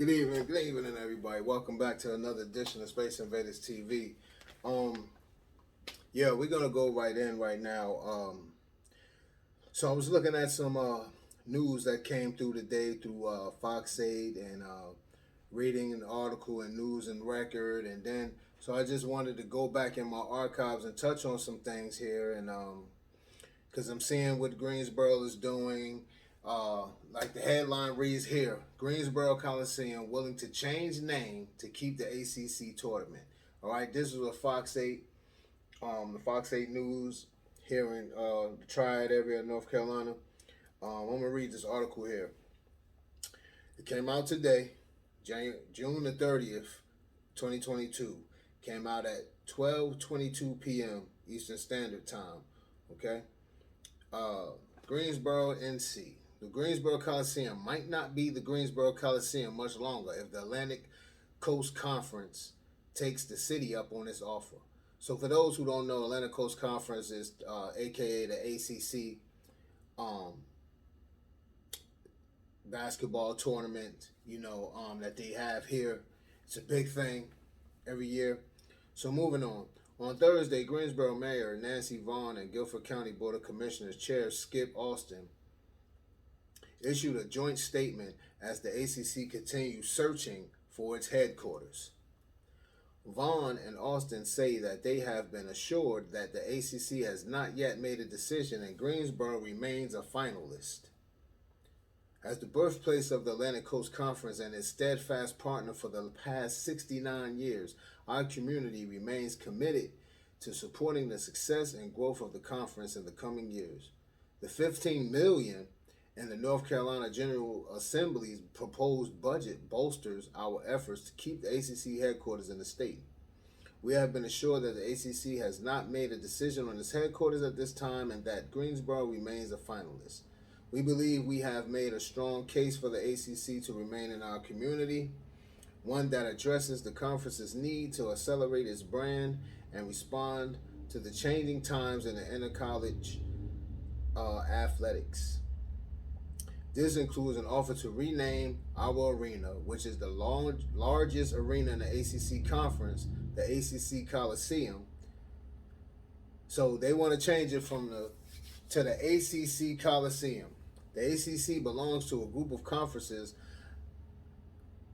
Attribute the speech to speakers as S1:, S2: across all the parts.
S1: Good evening, everybody. Welcome back to another edition of Space Invaders TV. We're gonna go right in right now. So I was looking at some news that came through today through Fox 8 and reading an article in News and Record, and then so I just wanted to go back in my archives and touch on some things here, and because I'm seeing what Greensboro is doing. Like the headline reads here, Greensboro COLISEUM willing to change name to keep the ACC tournament. All right, this is a Fox 8, the Fox 8 News here in the Triad area of North Carolina. I'm going to read this article here. It came out today, June the 30th, 2022. Came out at 12:22 p.m. Eastern Standard Time. Okay? Greensboro, NC. The Greensboro Coliseum might not be the Greensboro Coliseum much longer if the Atlantic Coast Conference takes the city up on its offer. So for those who don't know, Atlantic Coast Conference is aka the ACC basketball tournament, that they have here. It's a big thing every year. So moving on. On Thursday, Greensboro Mayor Nancy Vaughn and Guilford County Board of Commissioners Chair Skip Austin issued a joint statement as the ACC continues searching for its headquarters. Vaughn and Austin say that they have been assured that the ACC has not yet made a decision and Greensboro remains a finalist. As the birthplace of the Atlantic Coast Conference and its steadfast partner for the past 69 years, our community remains committed to supporting the success and growth of the conference in the coming years. The $15 million in the North Carolina General Assembly's proposed budget bolsters our efforts to keep the ACC headquarters in the state. We have been assured that the ACC has not made a decision on its headquarters at this time and that Greensboro remains a finalist. We believe we have made a strong case for the ACC to remain in our community, one that addresses the conference's need to accelerate its brand and respond to the changing times in the inter-college athletics. This includes an offer to rename our arena, which is the largest arena in the ACC conference, the ACC Coliseum. So they want to change it to the ACC Coliseum. The ACC belongs to a group of conferences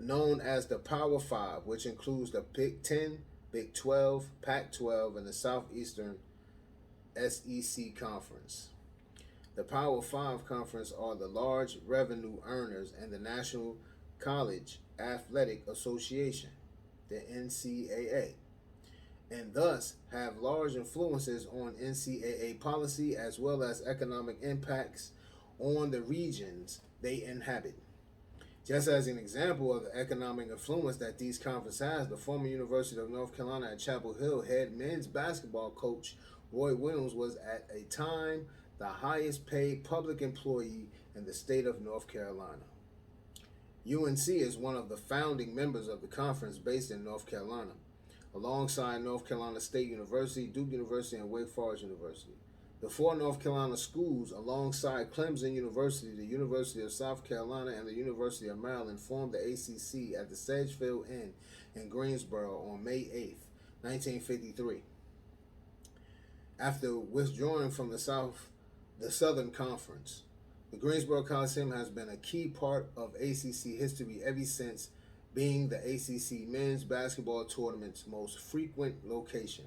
S1: known as the Power Five, which includes the Big 10, Big 12, Pac-12, and the Southeastern SEC Conference. The Power Five Conference are the large revenue earners and the National College Athletic Association, the NCAA, and thus have large influences on NCAA policy as well as economic impacts on the regions they inhabit. Just as an example of the economic influence that these conferences has, the former University of North Carolina at Chapel Hill head men's basketball coach Roy Williams was at a time the highest paid public employee in the state of North Carolina. UNC is one of the founding members of the conference based in North Carolina, alongside North Carolina State University, Duke University, and Wake Forest University. The four North Carolina schools, alongside Clemson University, the University of South Carolina, and the University of Maryland, formed the ACC at the Sedgefield Inn in Greensboro on May 8, 1953. After withdrawing from the Southern Conference, the Greensboro Coliseum has been a key part of ACC history ever since, being the ACC men's basketball tournament's most frequent location.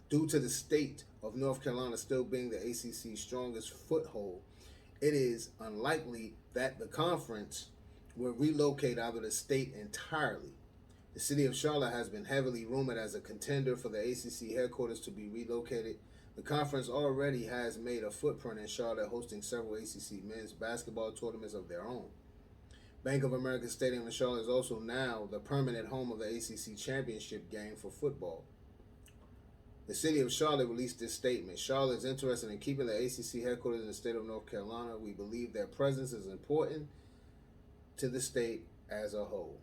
S1: Due to the state of North Carolina still being the ACC's strongest foothold, it is unlikely that the conference will relocate out of the state entirely. The city of Charlotte has been heavily rumored as a contender for the ACC headquarters to be relocated. The conference already has made a footprint in Charlotte, hosting several ACC men's basketball tournaments of their own. Bank of America Stadium in Charlotte is also now the permanent home of the ACC championship game for football. The city of Charlotte released this statement. Charlotte is interested in keeping the ACC headquarters in the state of North Carolina. We believe their presence is important to the state as a whole.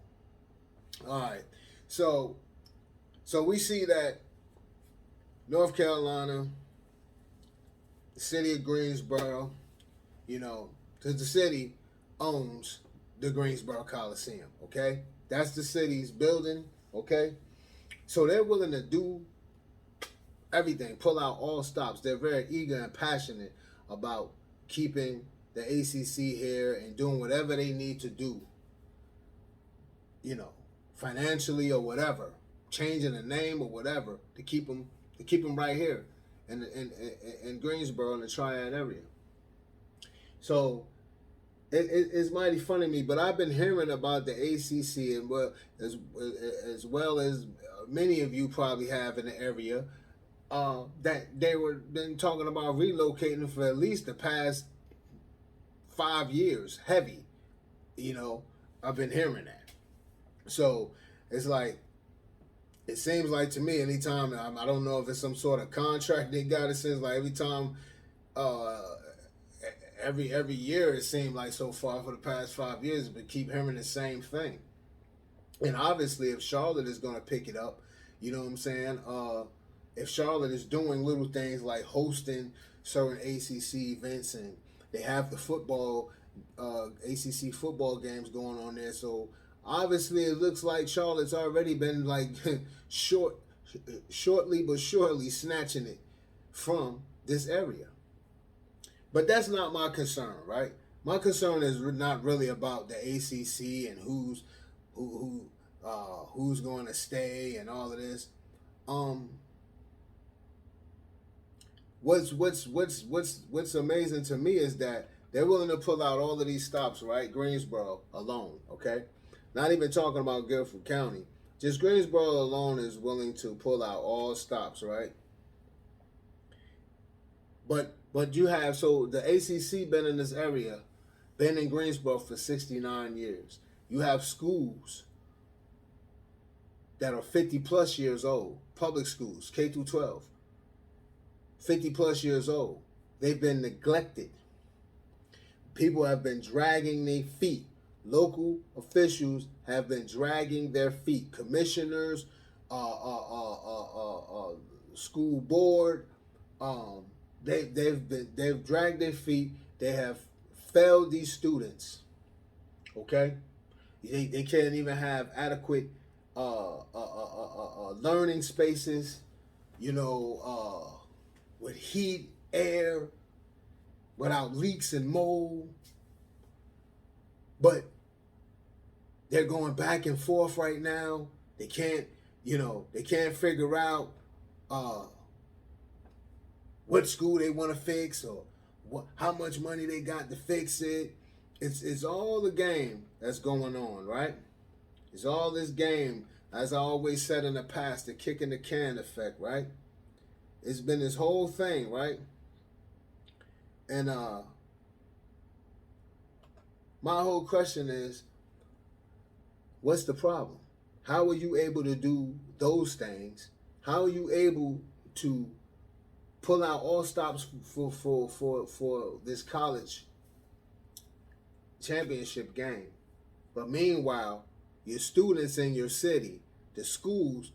S1: All right. So we see that North Carolina, the city of Greensboro, because the city owns the Greensboro COLISEUM, okay? That's the city's building, okay? So they're willing to do everything, pull out all stops. They're very eager and passionate about keeping the ACC here and doing whatever they need to do, you know, financially or whatever, changing the name or whatever to keep them right here in Greensboro in the Triad area. So it's mighty funny to me, but I've been hearing about the ACC and as well as many of you probably have in the area, that they were been talking about relocating for at least the past 5 years. Heavy, you know, I've been hearing that. So it's like, it seems like to me, anytime, I don't know if it's some sort of contract they got, it seems like every time, every year it seemed like so far for the past 5 years, but keep hearing the same thing. And obviously, if Charlotte is going to pick it up, you know what I'm saying? If Charlotte is doing little things like hosting certain ACC events, and they have the football, ACC football games going on there, so obviously it looks like Charlotte's already been like shortly but surely snatching it from this area. But that's not my concern, right? My concern is not really about the ACC and who's going to stay and all of this. What's amazing to me is that they're willing to pull out all of these stops, right? Greensboro alone, okay? Not even talking about Guilford County. Just Greensboro alone is willing to pull out all stops, right? But you have, so the ACC been in this area, been in Greensboro for 69 years. You have schools that are 50 plus years old, public schools, K through 12, 50 plus years old. They've been neglected. People have been dragging their feet. Local officials have been dragging their feet. Commissioners, school board, they've dragged their feet. They have failed these students. Okay, they can't even have adequate learning spaces. You know, with heat, air, without leaks and mold. But they're going back and forth right now. They can't figure out what school they want to fix, or how much money they got to fix it. It's all the game that's going on, right? It's all this game, as I always said in the past, the kicking the can effect, right? It's been this whole thing, right? And my whole question is, what's the problem? How are you able to do those things? How are you able to pull out all stops for this college championship game? But meanwhile, your students in your city, the schools,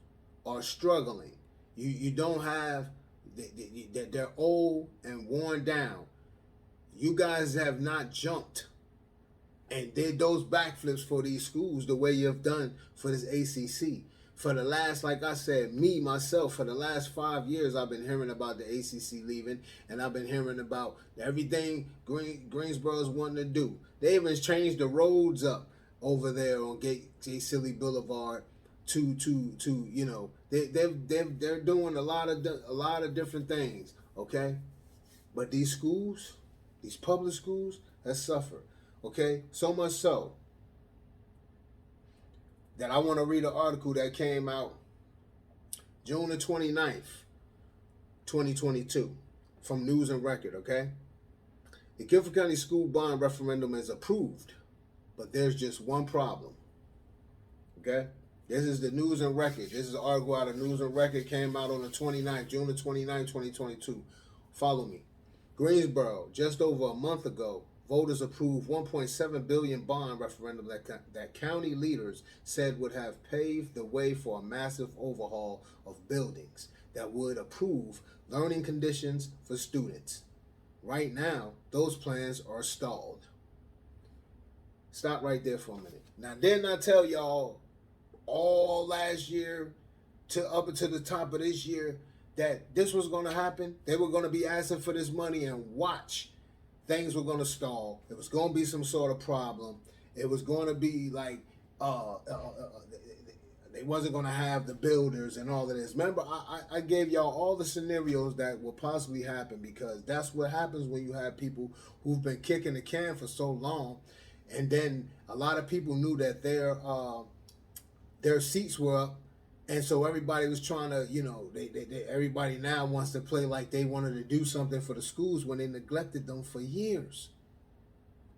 S1: are struggling. You don't have, they're old and worn down. You guys have not jumped and did those backflips for these schools the way you've done for this ACC. For the last, like I said, myself, for the last 5 years, I've been hearing about the ACC leaving, and I've been hearing about everything Greensboro's wanting to do. They even changed the roads up over there on J. Silly Boulevard to you know, they're doing a lot of different things, okay? But these schools, these public schools, have suffered. Okay, so much so that I want to read an article that came out June the 29th, 2022, from News and Record, okay? The Guilford County School Bond Referendum is approved, but there's just one problem, okay? This is the News and Record. This is an article out of News and Record, came out on the 29th, June the 29th, 2022. Follow me. Greensboro, just over a month ago, voters approved $1.7 billion bond referendum that county leaders said would have paved the way for a massive overhaul of buildings that would improve learning conditions for students. Right now, those plans are stalled. Stop right there for a minute. Now, didn't I tell y'all all last year to up until the top of this year that this was going to happen? They were going to be asking for this money, and watch, things were going to stall. It was going to be some sort of problem. It was going to be like they wasn't going to have the builders and all of this. Remember, I gave y'all all the scenarios that will possibly happen, because that's what happens when you have people who've been kicking the can for so long, and then a lot of people knew that their seats were up, and so everybody was trying to, everybody now wants to play like they wanted to do something for the schools when they neglected them for years.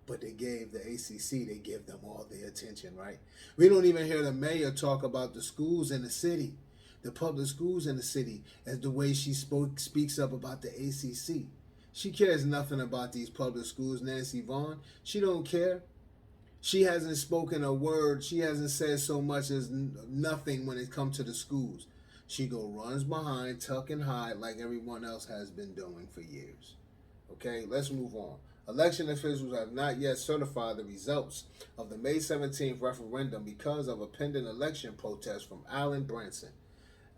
S1: But they gave the ACC, they give them all their attention, right? We don't even hear the mayor talk about the schools in the city, the public schools in the city, as the way she speaks up about the ACC. She cares nothing about these public schools, Nancy Vaughn. She don't care. She hasn't spoken a word. She hasn't said so much as nothing when it comes to the schools. She runs behind, tuck and hide like everyone else has been doing for years. Okay, let's move on. Election officials have not yet certified the results of the May 17th referendum because of a pending election protest from Alan Branson.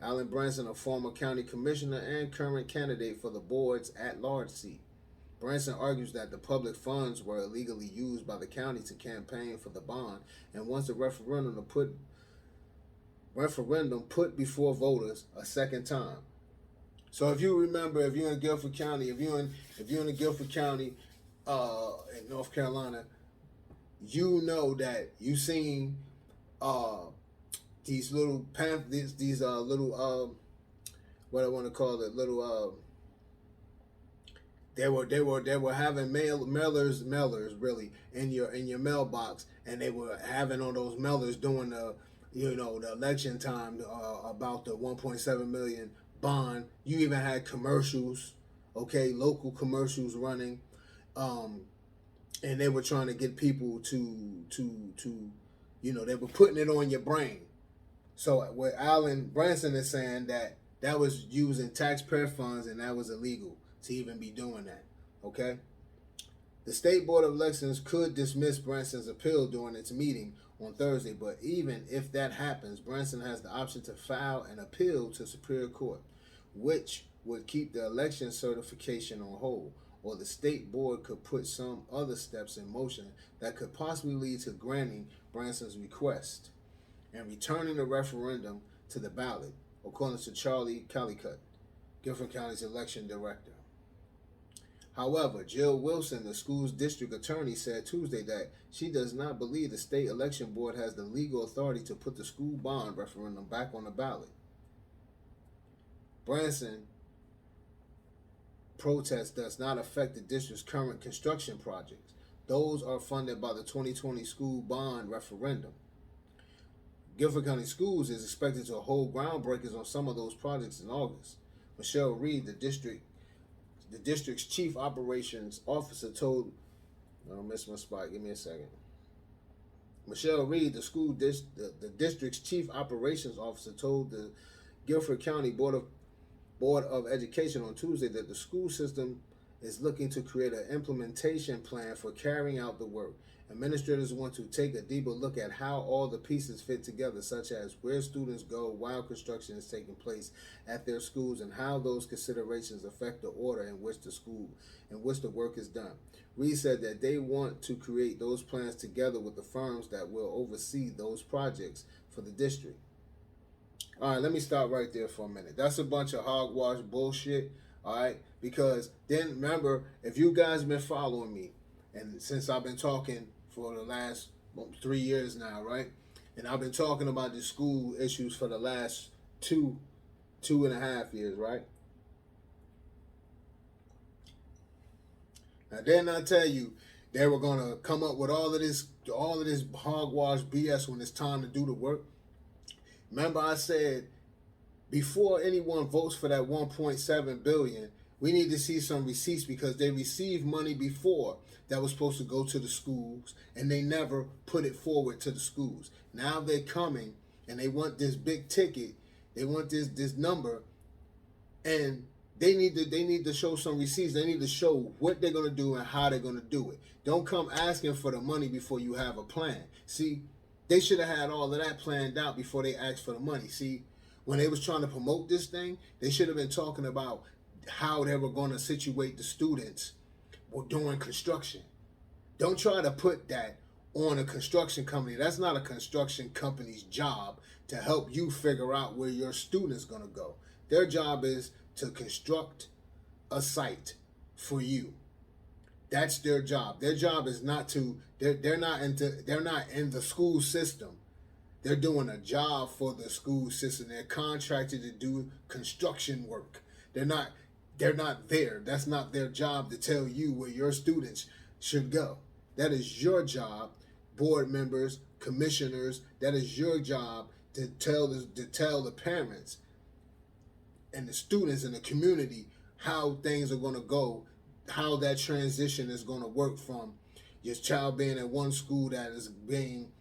S1: Alan Branson, a former county commissioner and current candidate for the board's at-large seat. Branson argues that the public funds were illegally used by the county to campaign for the bond and wants the referendum put before voters a second time. So if you remember, if you're in Guilford County, if you're in the Guilford County in North Carolina, you know that you seen these little these little what I want to call it, little they were having mailers really in your mailbox, and they were having on those mailers during the the election time about the 1.7 million bond. You even had commercials, okay, local commercials running, and they were trying to get people to they were putting it on your brain. So what Alan Branson is saying, that was using taxpayer funds, and that was illegal to even be doing that, okay? The State Board of Elections could dismiss Branson's appeal during its meeting on Thursday, but even if that happens, Branson has the option to file an appeal to Superior Court, which would keep the election certification on hold, or the State Board could put some other steps in motion that could possibly lead to granting Branson's request and returning the referendum to the ballot, according to Charlie Callicutt, Guilford County's election director. However, Jill Wilson, the school's district attorney, said Tuesday that she does not believe the state election board has the legal authority to put the school bond referendum back on the ballot. Branson protest does not affect the district's current construction projects. Those are funded by the 2020 school bond referendum. Guilford County Schools is expected to hold groundbreakers on some of those projects in August. Michelle Reed, the district's chief operations officer, told, I missed my spot, give me a second. Michelle Reed, the district's chief operations officer, told the Guilford County Board of Education on Tuesday that the school system is looking to create an implementation plan for carrying out the work. Administrators want to take a deeper look at how all the pieces fit together, such as where students go while construction is taking place at their schools, and how those considerations affect the order in which the work is done. Reed said that they want to create those plans together with the firms that will oversee those projects for the district. All right, let me stop right there for a minute. That's a bunch of hogwash bullshit, all right? Because then remember, if you guys have been following me, and since I've been talking for the last 3 years now, right? And I've been talking about the school issues for the last two and a half years, right? Now, didn't I tell you they were gonna come up with all of this hogwash BS when it's time to do the work? Remember, I said before anyone votes for that 1.7 billion, we need to see some receipts, because they received money before that was supposed to go to the schools, and they never put it forward to the schools. Now they're coming, and they want this big ticket. They want this number, and they need to show some receipts. They need to show what they're gonna do and how they're gonna do it. Don't come asking for the money before you have a plan. See, they should have had all of that planned out before they asked for the money. See, when they was trying to promote this thing, they should have been talking about how they were going to situate the students during construction. Don't try to put that on a construction company. That's not a construction company's job to help you figure out where your student's going to go. Their job is to construct a site for you. That's their job. Their job is not to. They're not in the school system. They're doing a job for the school system. They're contracted to do construction work. They're not there. That's not their job to tell you where your students should go. That is your job, board members, commissioners. That is your job to tell the parents and the students in the community how things are going to go, how that transition is going to work from your child being at one school that is being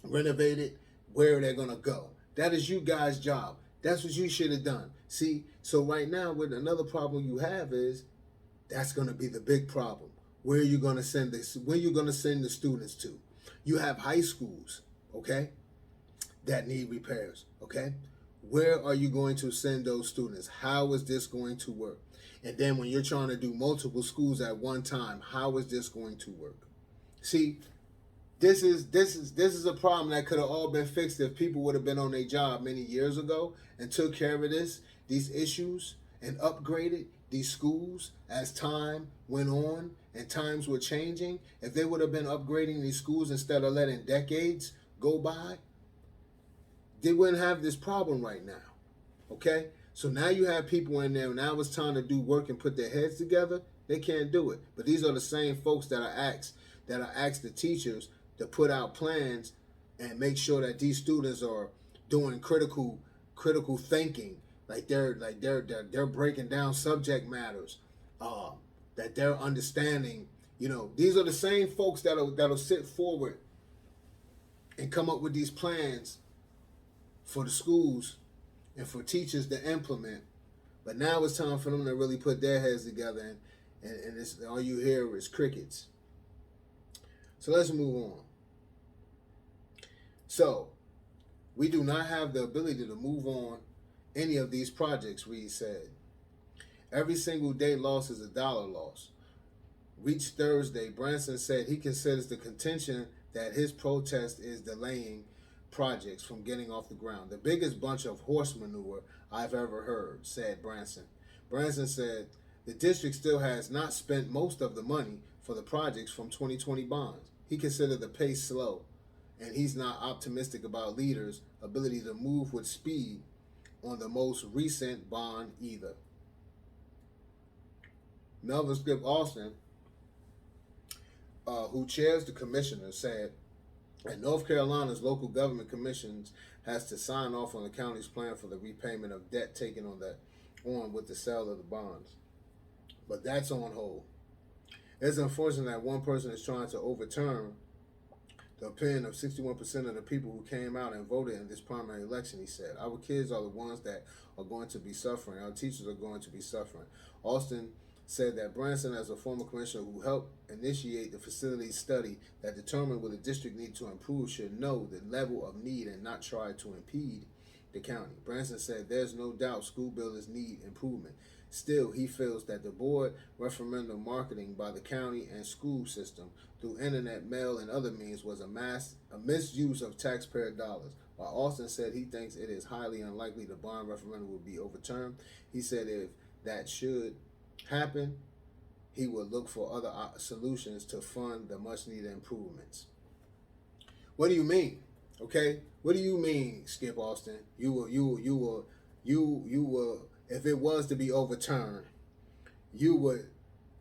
S1: renovated, where they're going to go. That is you guys' job. That's what you should have done. See, so right now, with another problem you have is that's going to be the big problem. Where are you going to send this? Where are you going to send the students to? You have high schools, okay, that need repairs, okay? Where are you going to send those students? How is this going to work? And then when you're trying to do multiple schools at one time, how is this going to work? See, this is a problem that could have all been fixed if people would have been on their job many years ago and took care of these issues, and upgraded these schools as time went on and times were changing. If they would have been upgrading these schools instead of letting decades go by, they wouldn't have this problem right now. Okay? So now you have people in there, now it's time to do work and put their heads together. They can't do it. But these are the same folks that are asked the teachers to put out plans and make sure that these students are doing critical thinking, like they're breaking down subject matters, that they're understanding. These are the same folks that'll sit forward and come up with these plans for the schools and for teachers to implement. But now it's time for them to really put their heads together, and it's, all you hear is crickets. So let's move on. So, we do not have the ability to move on any of these projects, Reed said. Every single day loss is a dollar loss. Reached Thursday, Branson said he considers the contention that his protest is delaying projects from getting off the ground. The biggest bunch of horse manure I've ever heard, said Branson. Branson said the district still has not spent most of the money for the projects from 2020 bonds. He considered the pace slow, and he's not optimistic about leaders' ability to move with speed on the most recent bond either. Melvin Skip Austin, who chairs the commissioners, said that North Carolina's local government commissions has to sign off on the county's plan for the repayment of debt taken on with the sale of the bonds. But that's on hold. It's unfortunate that one person is trying to overturn the opinion of 61% of the people who came out and voted in this primary election, he said. Our kids are the ones that are going to be suffering. Our teachers are going to be suffering. Austin said that Branson, as a former commissioner who helped initiate the facility study that determined what the district needs to improve, should know the level of need and not try to impede the county. Branson said there's no doubt school buildings need improvement. Still, he feels that the board referendum marketing by the county and school system through internet, mail, and other means was a misuse of taxpayer dollars. While Austin said he thinks it is highly unlikely the bond referendum will be overturned, he said if that should happen, he would look for other solutions to fund the much-needed improvements. What do you mean? Okay, what do you mean, Skip Austin? You will. If it was to be overturned, you would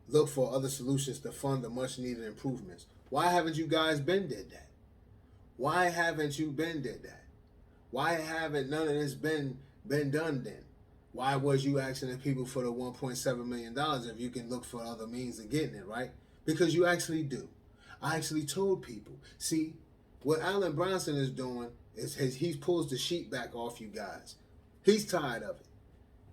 S1: look for other solutions to fund the much-needed improvements. Why haven't you guys been did that? Why haven't you been did that? Why haven't none of this been done then? Why was you asking the people for the $1.7 million if you can look for other means of getting it, right? Because you actually do. I actually told people. See, what Alan Bronson is doing is he pulls the sheet back off you guys. He's tired of it.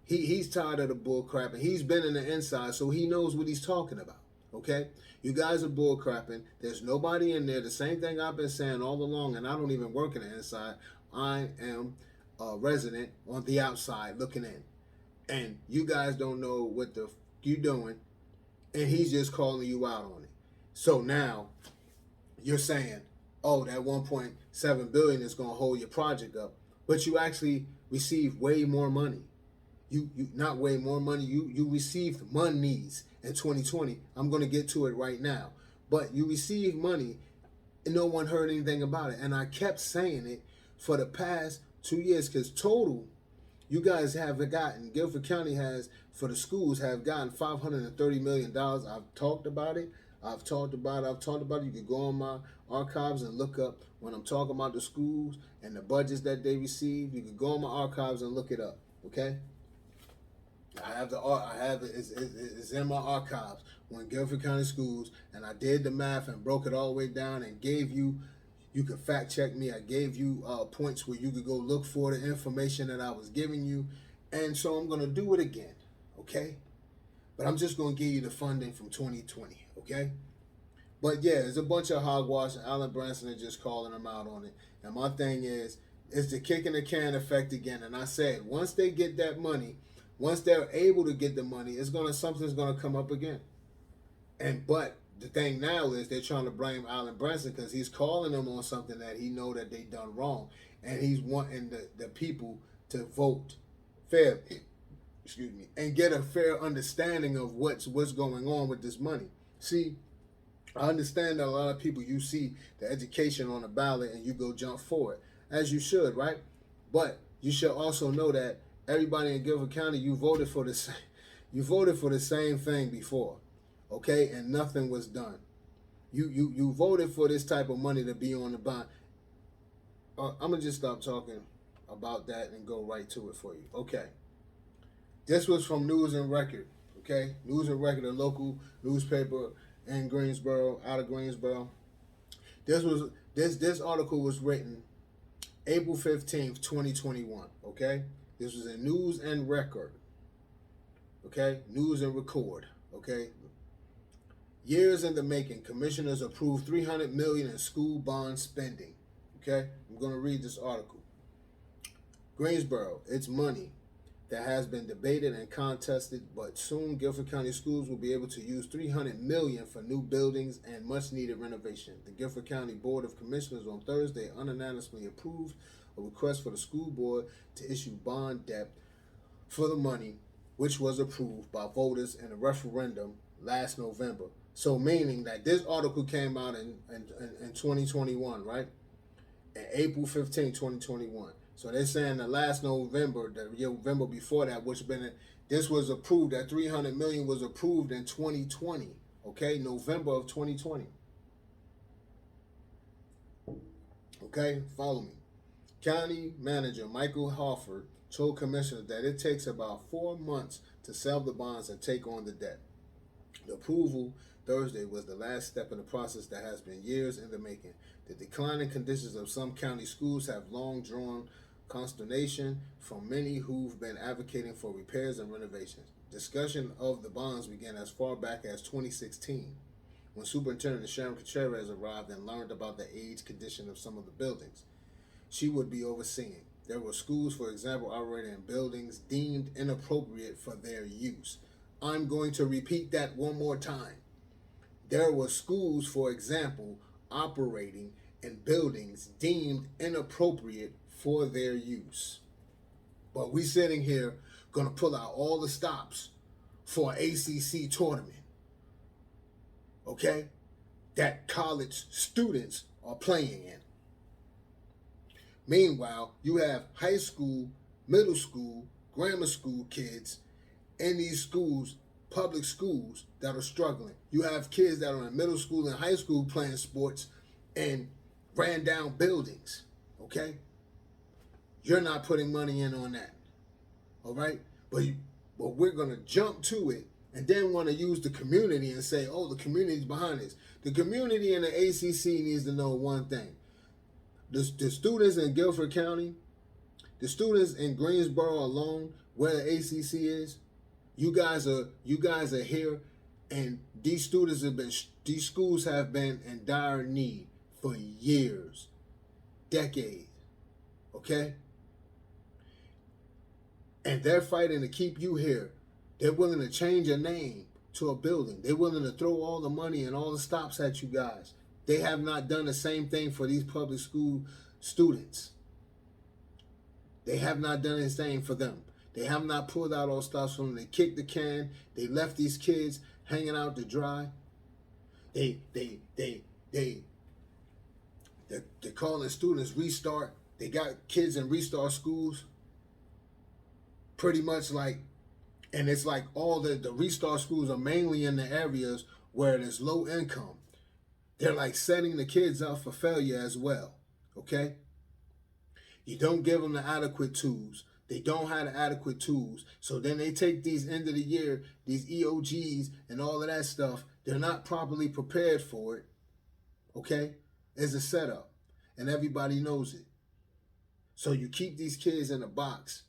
S1: He's tired of the bull crap, and he's been in the inside, so he knows what he's talking about. Okay, you guys are bull crapping. There's nobody in there. The same thing I've been saying all along, and I don't even work in the inside. I am a resident on the outside looking in, and you guys don't know what the you doing, and he's just calling you out on it. So now you're saying, oh, that 1.7 billion is going to hold your project up, but you actually receive way more money. You not way more money. You received monies in 2020. I'm going to get to it right now. But you received money and no one heard anything about it. And I kept saying it for the past 2 years, because total, you guys have gotten, Guilford County has, for the schools, have gotten $530 million. I've talked about it. I've talked about it. You can go on my archives and look up when I'm talking about the schools and the budgets that they received. You can go on my archives and look it up. Okay. I have it. It's in my archives when Guilford County Schools, and I did the math and broke it all the way down and gave you. You could fact check me. I gave you points where you could go look for the information that I was giving you, and so I'm gonna do it again, okay? But I'm just gonna give you the funding from 2020, okay? But yeah, there's a bunch of hogwash, and Alan Branson is just calling them out on it. And my thing is the kicking the can effect again. And I said, once they get that money. Once they're able to get the money, something's gonna come up again. But the thing now is they're trying to blame Alan Branson because he's calling them on something that he know that they done wrong, and he's wanting the people to vote fairly, and get a fair understanding of what's going on with this money. See, I understand that a lot of people, you see the education on the ballot and you go jump for it, as you should, right? But you should also know that everybody in Guilford County, you voted for the same thing before, okay, and nothing was done. You voted for this type of money to be on the bond. I'm gonna just stop talking about that and go right to it for you. Okay, this was from News and Record. Okay, News and Record, a local newspaper in Greensboro, out of Greensboro. This article was written April 15th, 2021. Okay. This was in News and Record, okay? News and Record, okay? Years in the making, commissioners approved $300 million in school bond spending, okay? I'm going to read this article. Greensboro, it's money that has been debated and contested, but soon Guilford County schools will be able to use $300 million for new buildings and much-needed renovation. The Guilford County Board of Commissioners on Thursday unanimously approved a request for the school board to issue bond debt for the money, which was approved by voters in a referendum last November. So meaning that this article came out in 2021, right? In April 15, 2021. So they're saying the last November, the November before that, this was approved, that $300 million was approved in 2020, okay? November of 2020. Okay, follow me. County Manager Michael Harford told commissioners that it takes about 4 months to sell the bonds and take on the debt. The approval Thursday was the last step in the process that has been years in the making. The declining conditions of some county schools have long drawn consternation from many who've been advocating for repairs and renovations. Discussion of the bonds began as far back as 2016, when Superintendent Sharon Contreras arrived and learned about the age condition of some of the buildings she would be overseeing. There were schools, for example, operating in buildings deemed inappropriate for their use. I'm going to repeat that one more time. There were schools, for example, operating in buildings deemed inappropriate for their use. But we sitting here going to pull out all the stops for an ACC tournament, okay, that college students are playing in. Meanwhile, you have high school, middle school, grammar school kids in these schools, public schools, that are struggling. You have kids that are in middle school and high school playing sports in ran down buildings, okay? You're not putting money in on that, all right? But we're going to jump to it and then want to use the community and say, oh, the community's behind this. The community in the ACC needs to know one thing. The students in Guilford County, The students in Greensboro alone, where the ACC is, you guys are here, and these schools have been in dire need for years, decades. Okay, and they're fighting to keep you here. They're willing to change your name to a building. They're willing to throw all the money and all the stops at you guys. They have not done the same thing for these public school students. They have not done the same for them. They have not pulled out all stops from them. They kicked the can. They left these kids hanging out to dry. They're calling students restart. They got kids in restart schools. Pretty much like, and it's like all the restart schools are mainly in the areas where there's low income. They're like setting the kids up for failure as well. Okay? You don't give them the adequate tools. They don't have the adequate tools. So then they take these end of the year, these EOGs and all of that stuff. They're not properly prepared for it. Okay? It's a setup. And everybody knows it. So you keep these kids in a box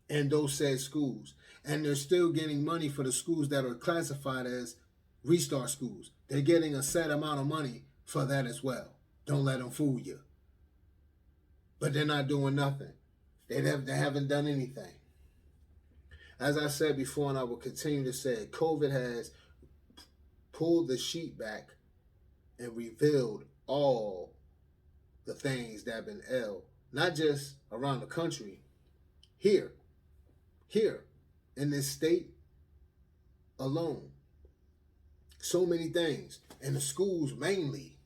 S1: in those said schools. And they're still getting money for the schools that are classified as restart schools. They're getting a set amount of money for that as well. Don't let them fool you. But they're not doing nothing. They haven't done anything. As I said before, and I will continue to say it, COVID has pulled the sheet back and revealed all the things that have been ill, not just around the country, here in this state alone. So many things. And the schools mainly.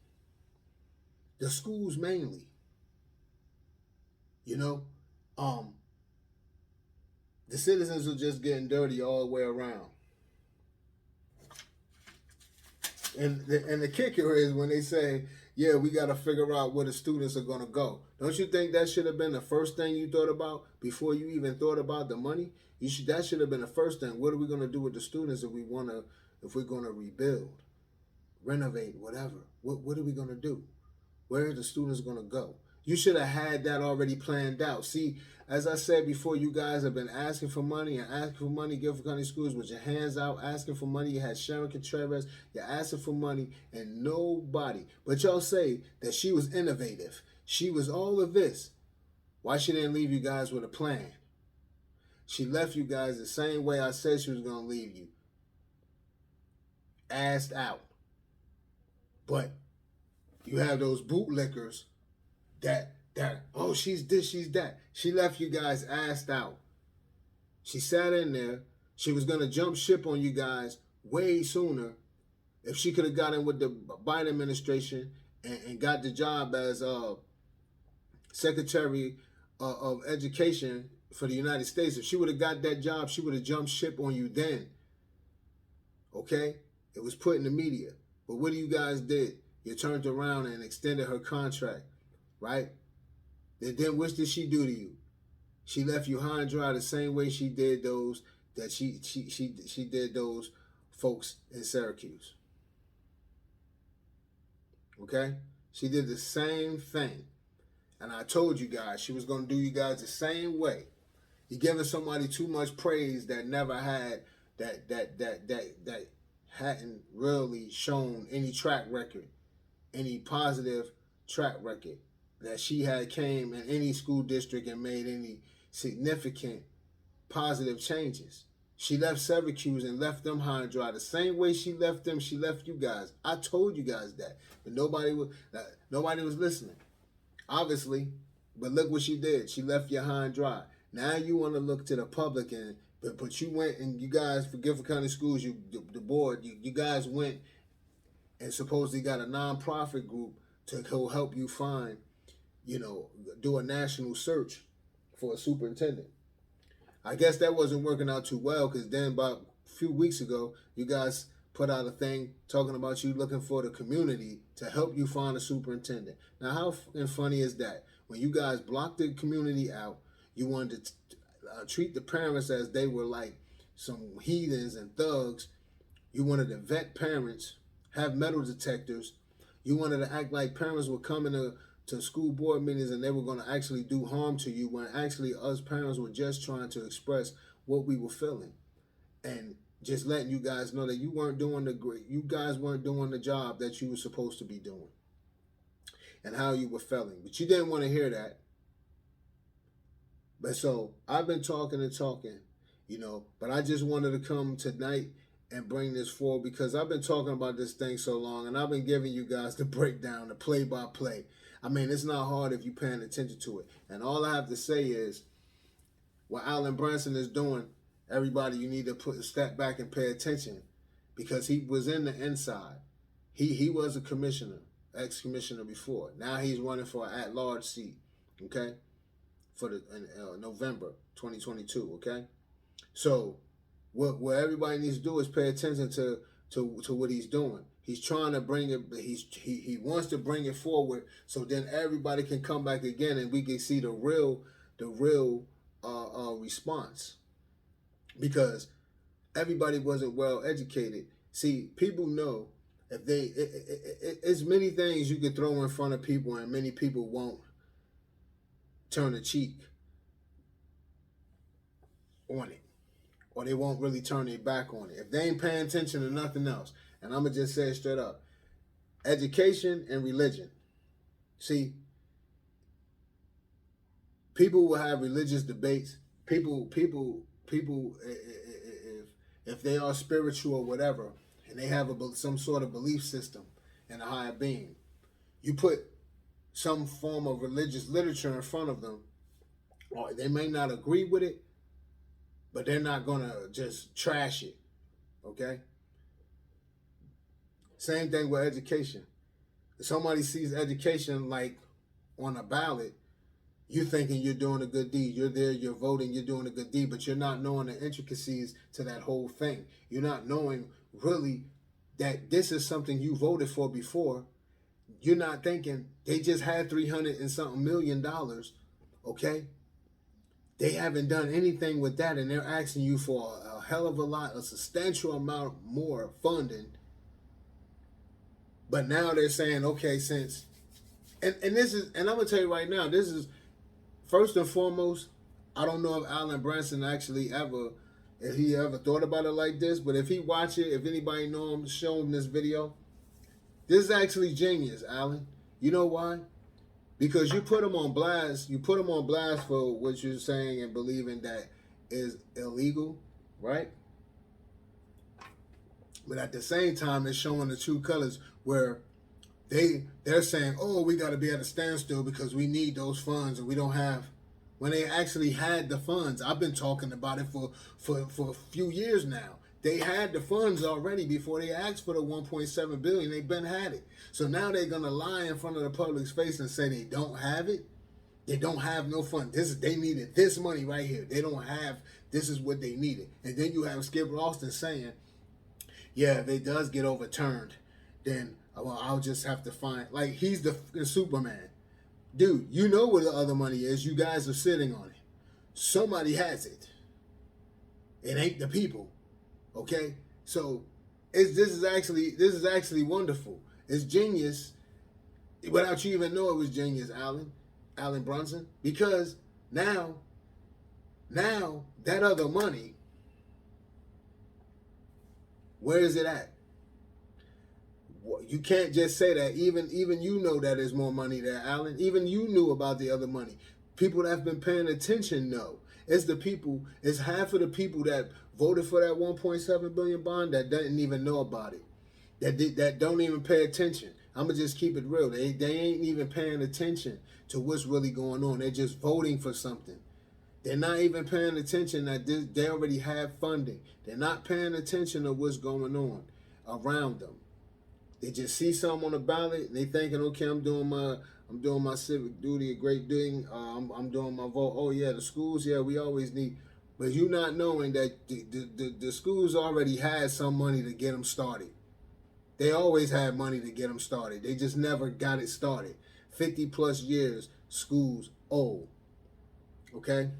S1: You know, the citizens are just getting dirty all the way around. And the kicker is when they say, yeah, we got to figure out where the students are going to go. Don't you think that should have been the first thing you thought about before you even thought about the money? That should have been the first thing. What are we going to do with the students if we're going to rebuild, renovate, whatever? What are we going to do? Where are the students going to go? You should have had that already planned out. See, as I said before, you guys have been asking for money and asking for money, Guilford County Schools, with your hands out, asking for money. You had Sharon Contreras, you're asking for money, and nobody. But y'all say that she was innovative. She was all of this. Why she didn't leave you guys with a plan? She left you guys the same way I said she was going to leave you. Assed out. But you have those bootlickers that oh, she's this, she's that. She left you guys assed out. She sat in there. She was going to jump ship on you guys way sooner if she could have got in with the Biden administration and got the job as Secretary of Education for the United States. If she would have got that job, she would have jumped ship on you then. Okay? It was put in the media. But what do you guys did? You turned around and extended her contract. Right? And then what did she do to you? She left you high and dry the same way she did those that she did those folks in Syracuse. Okay? She did the same thing. And I told you guys she was going to do you guys the same way. You're giving somebody too much praise that never had that hadn't really shown any track record, any positive track record. That she had came in any school district and made any significant positive changes. She left Syracuse and left them high and dry. The same way she left them, she left you guys. I told you guys that. But nobody was listening. Obviously. But look what she did. She left you high and dry. Now you want to look to the public, but you went and you guys, for Guilford County Schools, the board, you guys went and supposedly got a nonprofit group to go help you find, do a national search for a superintendent. I guess that wasn't working out too well because then about a few weeks ago, you guys put out a thing talking about you looking for the community to help you find a superintendent. Now, how funny is that? When you guys blocked the community out, you wanted to treat the parents as they were like some heathens and thugs. You wanted to vet parents, have metal detectors. You wanted to act like parents were coming to school board meetings and they were going to actually do harm to you, when actually us parents were just trying to express what we were feeling, and just letting you guys know that you guys weren't doing the job that you were supposed to be doing, and how you were feeling. But you didn't want to hear that. But so I've been talking and talking, but I just wanted to come tonight and bring this forward, because I've been talking about this thing so long, and I've been giving you guys the breakdown, the play-by-play. I mean, it's not hard if you're paying attention to it. And all I have to say is, what Alan Branson is doing, everybody, you need to step back and pay attention, because he was in the inside. He was a commissioner, ex-commissioner before. Now he's running for an at-large seat, okay, for November 2022, okay? So what everybody needs to do is pay attention to what he's doing. He's trying to bring it. He wants to bring it forward, so then everybody can come back again, and we can see the real response. Because everybody wasn't well educated. See, people know if it's many things you can throw in front of people, and many people won't turn a cheek on it, or they won't really turn their back on it if they ain't paying attention to nothing else. And I'm gonna just say it straight up: education and religion. See, people will have religious debates. People, if they are spiritual or whatever, and they have some sort of belief system in a higher being, you put some form of religious literature in front of them, or they may not agree with it, but they're not gonna just trash it, okay? Same thing with education. If somebody sees education like on a ballot, you're thinking you're doing a good deed. You're there, you're voting, you're doing a good deed, but you're not knowing the intricacies to that whole thing. You're not knowing really that this is something you voted for before. You're not thinking they just had $300 and something million, okay? They haven't done anything with that, and they're asking you for a hell of a lot, a substantial amount more funding. But now they're saying, okay, since, and this is, and I'm gonna tell you right now, this is, first and foremost, I don't know if Alan Branson actually if he ever thought about it like this, but if he watch it, if anybody know him, show him this video. This is actually genius, Alan. You know why? Because you put him on blast. You put him on blast for what you're saying and believing that is illegal, right? But at the same time, it's showing the true colors, where they're saying, oh, we got to be at a standstill because we need those funds, and we don't have, when they actually had the funds. I've been talking about it for a few years now. They had the funds already before they asked for the $1.7 billion. They've been had it. So now they're gonna lie in front of the public's face and say they don't have it. They don't have no fund. They needed this money right here. They don't have. This is what they needed. And then you have Skip Ralston saying, yeah, if it does get overturned, then I'll just have to find, like, he's the Superman. Dude, you know where the other money is. You guys are sitting on it. Somebody has it. It ain't the people. Okay? So this is actually wonderful. It's genius without you even know it was genius, Alan Brunson. Because now that other money, where is it at? You can't just say that. Even you know that there's more money there, Alan. Even you knew about the other money. People that have been paying attention know. It's half of the people that voted for that $1.7 billion bond that didn't even know about it. That don't even pay attention. I'm going to just keep it real. They ain't even paying attention to what's really going on. They're just voting for something. They're not even paying attention that they already have funding. They're not paying attention to what's going on around them. They just see something on the ballot and they thinking, okay, I'm doing my civic duty, a great thing. I'm doing my vote. Oh yeah, the schools, yeah, we always need. But you not knowing that the schools already had some money to get them started. They always had money to get them started. They just never got it started. 50 plus years, schools old. Okay?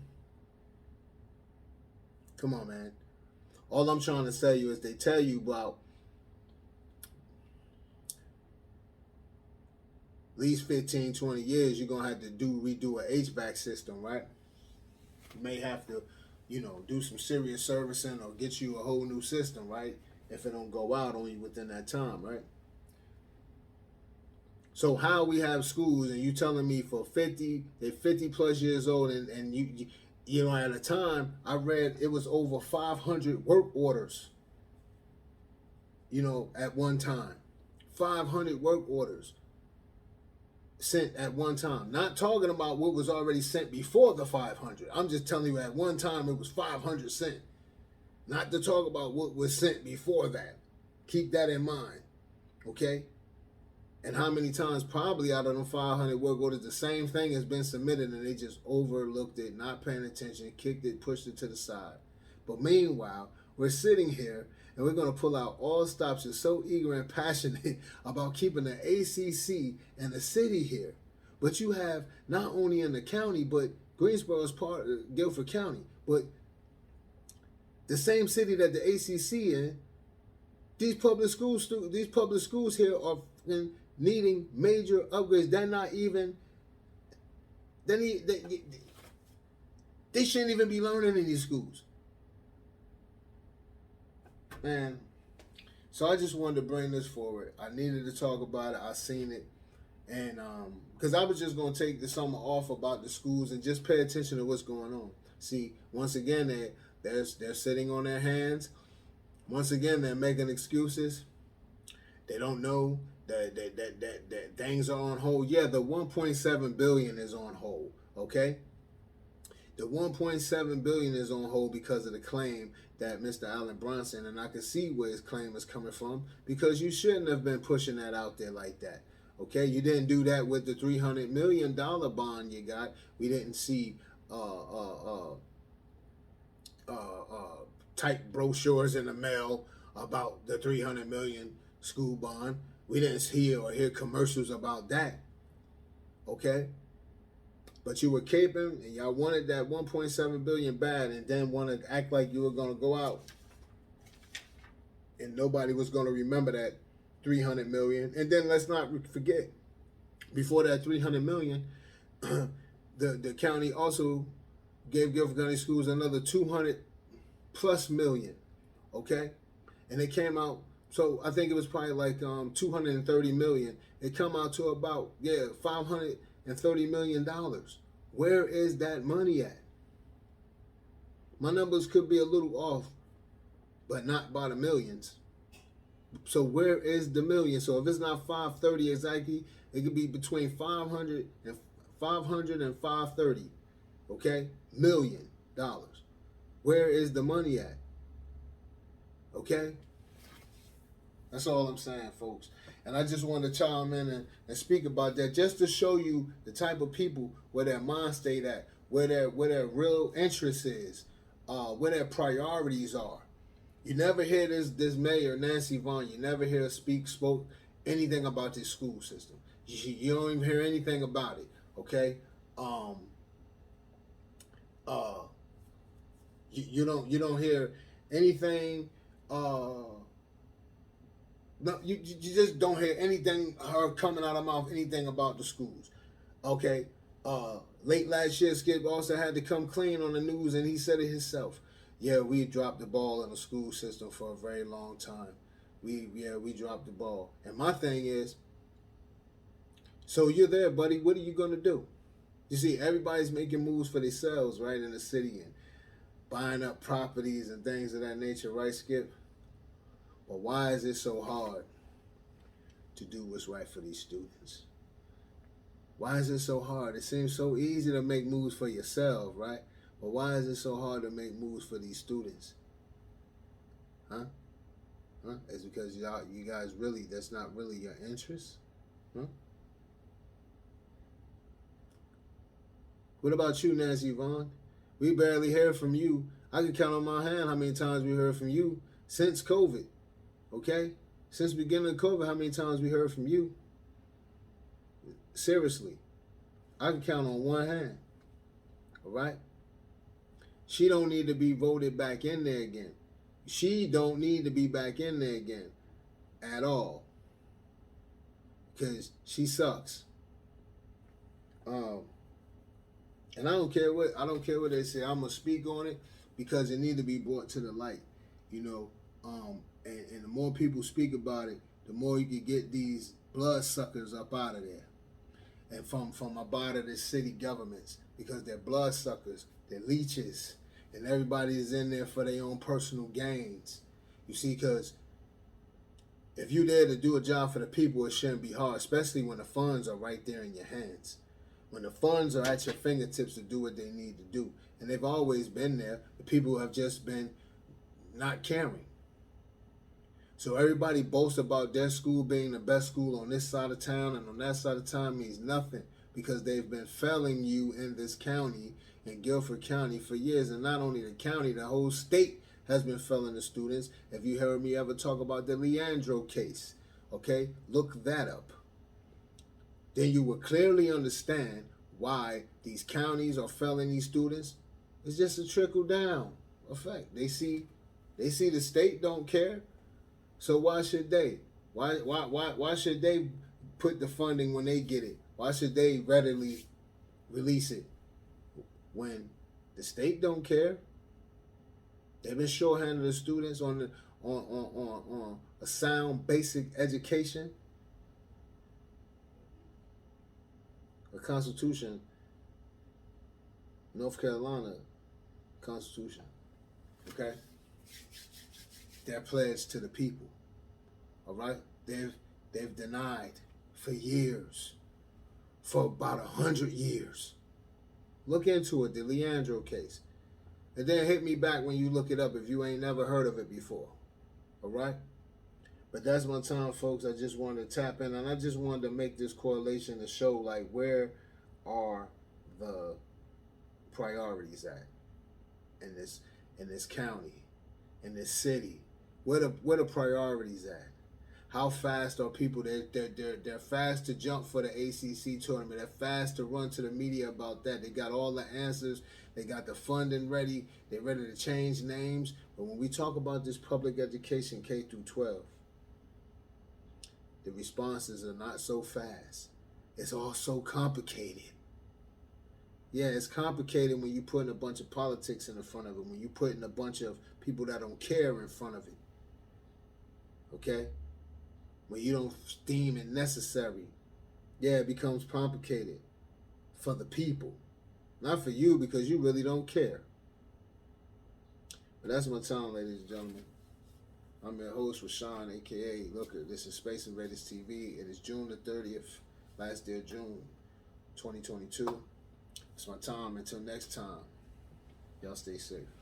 S1: Come on, man. All I'm trying to say you is they tell you about, least 15, 20 years, you're going to have to redo a HVAC system, right? You may have to, do some serious servicing or get you a whole new system, right? If it don't go out on you within that time, right? So how we have schools, and you telling me they're 50 plus years old, and you know, at a time, I read it was over 500 work orders, at one time. 500 work orders sent at one time. Not talking about what was already sent before the 500. I'm just telling you at one time it was 500 sent. Not to talk about what was sent before that. Keep that in mind, okay? And how many times probably out of them 500 work orders, the same thing has been submitted and they just overlooked it, not paying attention, kicked it, pushed it to the side. But meanwhile, we're sitting here and we're going to pull out all stops. You're so eager and passionate about keeping the ACC and the city here. But you have not only in the county, but Greensboro is part of Guilford County, but the same city that the ACC in, these public schools here are needing major upgrades. They're not even, they shouldn't even be learning in these schools. Man, so I just wanted to bring this forward. I needed to talk about it. I seen it. And because I was just going to take the summer off about the schools and just pay attention to what's going on. See, once again, they're sitting on their hands. Once again, they're making excuses. They don't know that things are on hold. Yeah, the 1.7 billion is on hold, okay? The 1.7 billion is on hold because of the claim that Mr. Allen Bronson, and I can see where his claim is coming from, because you shouldn't have been pushing that out there like that. Okay, you didn't do that with the $300 million bond you got. We didn't see type brochures in the mail about the $300 million school bond. We didn't hear commercials about that. Okay, but you were caping, and y'all wanted that 1.7 billion bad, and then wanted to act like you were going to go out, and nobody was going to remember that 300 million. And then let's not forget, before that 300 million, the county also gave Guilford County schools another 200 plus million. Okay, and it came out. So I think it was probably like 230 million. It come out to about $530 million. Where is that money at? My numbers could be a little off, but not by the millions. So where is the million? So if it's not 530 exactly, it could be between 500 and 530, okay, $1 million. Where is the money at? Okay? That's all I'm saying, folks. And I just want to chime in and speak about that, just to show you the type of people where their mind state at, where their real interest is, where their priorities are. You never hear this mayor, Nancy Vaughn, you never hear her spoke anything about this school system. You don't even hear anything about it, okay? You don't hear anything. No, you just don't hear anything her coming out of her mouth, anything about the schools, okay? Late last year, Skip also had to come clean on the news, and he said it himself. Yeah, we dropped the ball in the school system for a very long time. We dropped the ball. And my thing is, so you're there, buddy. What are you going to do? You see, everybody's making moves for themselves, right, in the city, and buying up properties and things of that nature, right, Skip? But why is it so hard to do what's right for these students? Why is it so hard? It seems so easy to make moves for yourself, right? But why is it so hard to make moves for these students? Huh? It's because you guys really, that's not really your interest? Huh? What about you, Nancy Vaughn? We barely hear from you. I can count on my hand how many times we heard from you since COVID. Okay? Since the beginning of COVID, how many times we heard from you? Seriously. I can count on one hand. All right? She don't need to be voted back in there again. She don't need to be back in there again at all. Because she sucks. Um, and I don't care what they say. I'm gonna speak on it because it need to be brought to the light, you know. And the more people speak about it, the more you can get these bloodsuckers up out of there and from about of the city governments, because they're bloodsuckers, they're leeches, and everybody is in there for their own personal gains. You see, because if you're there to do a job for the people, it shouldn't be hard, especially when the funds are right there in your hands. When the funds are at your fingertips to do what they need to do. And they've always been there. The people have just been not caring. So everybody boasts about their school being the best school on this side of town, and on that side of town means nothing, because they've been failing you in this county, in Guilford County, for years. And not only the county, the whole state has been failing the students. If you heard me ever talk about the Leandro case, okay, look that up. Then you will clearly understand why these counties are failing these students. It's just a trickle down effect. They see the state don't care. So why should they? Why should they put the funding when they get it? Why should they readily release it when the state don't care? They've been shorthanding the students on a sound basic education. A Constitution, North Carolina Constitution, okay? They're pledged to the people, all right? They've denied for years, for about 100 years. Look into it, the Leandro case. And then hit me back when you look it up if you ain't never heard of it before, all right? But that's my time, folks. I just wanted to tap in, and I just wanted to make this correlation to show, like, where are the priorities at in this county, in this city? Where the priorities at? How fast are people? They're fast to jump for the ACC tournament. They're fast to run to the media about that. They got all the answers. They got the funding ready. They're ready to change names. But when we talk about this public education, K through 12, the responses are not so fast. It's all so complicated. Yeah, it's complicated when you're putting a bunch of politics in the front of it, when you're putting a bunch of people that don't care in front of it. Okay? When you don't deem it necessary. Yeah, it becomes complicated for the people. Not for you, because you really don't care. But that's my time, ladies and gentlemen. I'm your host, Rashawn, a.k.a. Looker. This is Space Invaders TV. It is June the 30th, last day of June, 2022. It's my time. Until next time, y'all stay safe.